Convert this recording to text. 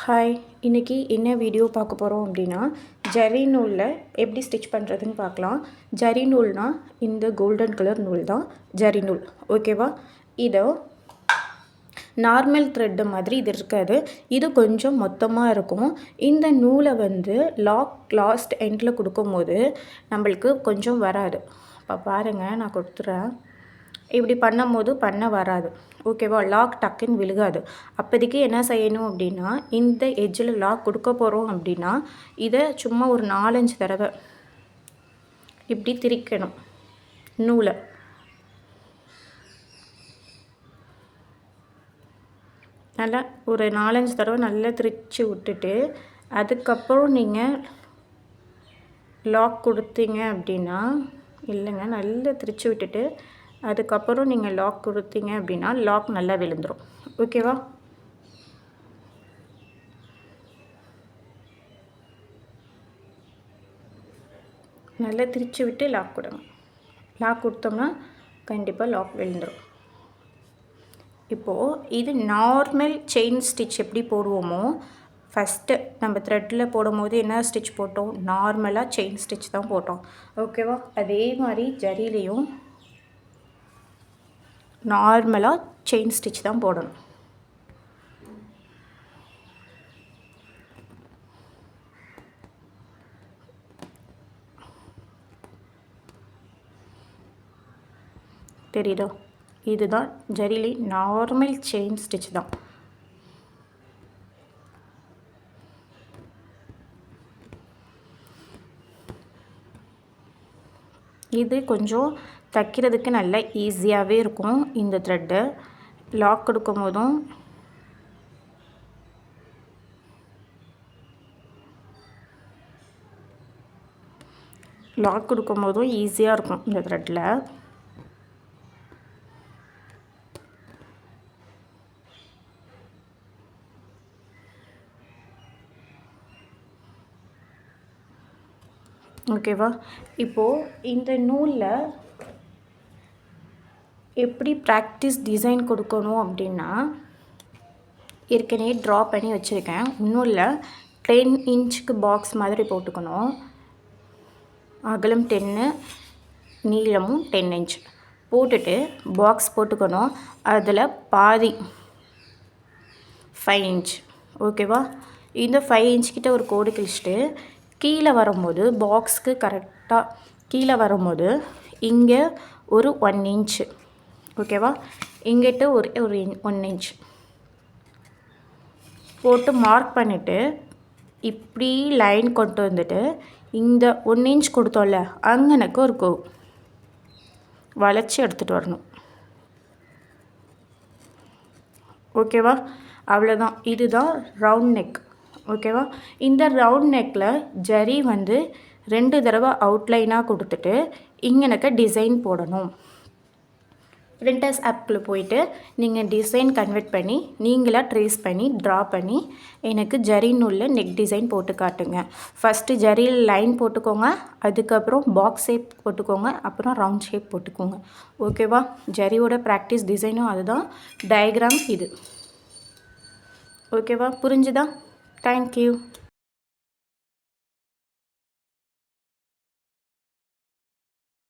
Hi, இன்றைக்கி என்ன video பார்க்க போகிறோம் அப்படின்னா, ஜரி நூலில் எப்படி ஸ்டிச் பண்ணுறதுன்னு பார்க்கலாம். ஜரி நூல்னால் இந்த கோல்டன் கலர் நூல் தான் ஜரி நூல். ஓகேவா? இதோ நார்மல் த்ரெட்டு மாதிரி இது இருக்காது. இது கொஞ்சம் மொத்தமாக இருக்கும். இந்த நூலை லாஸ்ட் எண்டில் கொடுக்கும்போது நம்மளுக்கு கொஞ்சம் வராது. இப்போ பாருங்கள், நான் கொடுத்துட்றேன். இப்படி பண்ணும்போது வராது. ஓகேவா? லாக் டக்குன்னு விழுகாது. அப்போதைக்கு என்ன செய்யணும் அப்படின்னா, இந்த எட்ஜில் லாக் கொடுக்க போகிறோம் அப்படின்னா, இதை சும்மா ஒரு 4-5 தடவை இப்படி திரிக்கணும் நூலை. நல்லா ஒரு 4-5 தடவை நல்லா திரிச்சு விட்டுட்டு, அதுக்கப்புறம் நீங்கள் லாக் கொடுத்தீங்க அப்படின்னா, இல்லைங்க, நல்லா திரிச்சு விட்டுட்டு அதுக்கப்புறம் நீங்கள் லாக் கொடுத்தீங்க அப்படின்னா லாக் நல்லா விழுந்துடும். ஓகேவா? நல்லா திரிச்சு விட்டு லாக் கொடுங்க. லாக் கொடுத்தோம்னா கண்டிப்பாக லாக் விழுந்துடும். இப்போது இது நார்மல் செயின் ஸ்டிச் எப்படி போடுவோமோ, ஃபஸ்ட்டு நம்ம த்ரெட்டில் போடும்போது என்ன ஸ்டிச் போட்டோம்? நார்மலாக செயின் ஸ்டிச் தான் போட்டோம். ஓகேவா? அதே மாதிரி ஜரிலையும் நார்மலாக செயின் ஸ்டிச் தான் போடணும். தெரியுதோ? இதுதான் ஜரிலே நார்மல் செயின் ஸ்டிச் தான். இது கொஞ்சம் தைக்கிறதுக்கு நல்ல ஈஸியாகவே இருக்கும். இந்த த்ரெட்டு லாக் கொடுக்கும் போதும் ஈஸியாக இருக்கும் இந்த த்ரெட்டில். ஓகேவா? இப்போது இந்த நூலில் எப்படி ப்ராக்டிஸ் டிசைன் கொடுக்கணும் அப்படின்னா, ஏற்கனவே ட்ரா பண்ணி வச்சுருக்கேன். ஒன்றும் இல்லை, 10 இன்ச்சுக்கு பாக்ஸ் மாதிரி போட்டுக்கணும். அகலம் 10, நீளமும் 10 இன்ச் போட்டுட்டு பாக்ஸ் போட்டுக்கணும். அதில் பாதி 5 இன்ச். ஓகேவா? இந்த 5 இன்ச்கிட்ட ஒரு கோடு கிழிச்சிட்டு கீழே வரும்போது பாக்ஸுக்கு கரெக்டாக கீழே வரும்போது இங்கே ஒரு 1 இன்ச்சு. ஓகேவா? இங்கிட்ட ஒரு 1 இன்ச் போட்டு மார்க் பண்ணிவிட்டு இப்படி லைன் கொண்டு வந்துட்டு இந்த 1 இன்ச் கொடுத்தோம்ல, அங்கனுக்கு ஒரு வளைச்சி எடுத்துகிட்டு வரணும். ஓகேவா? அவ்வளோதான். இதுதான் ரவுண்ட் நெக். ஓகேவா? இந்த ரவுண்ட் நெக்கில் ஜரி 2 தடவை அவுட்லைனாக கொடுத்துட்டு இங்கனக்க டிசைன் போடணும். பிரிண்டர்ஸ் ஆப்குள்ளே போயிட்டு நீங்கள் டிசைன் கன்வெர்ட் பண்ணி நீங்களாக ட்ரேஸ் பண்ணி ட்ரா பண்ணி எனக்கு ஜரி நூலில் நெக் டிசைன் போட்டு காட்டுங்க. ஃபஸ்ட்டு ஜரியில் லைன் போட்டுக்கோங்க, அதுக்கப்புறம் பாக்ஸ் ஷேப் போட்டுக்கோங்க, அப்புறம் ரவுண்ட் ஷேப் போட்டுக்கோங்க. ஓகேவா? ஜரியோட ப்ராக்டிஸ் டிசைனும் அதுதான், டயக்ராம் இது. ஓகேவா? புரிஞ்சுதா? தேங்க்யூ.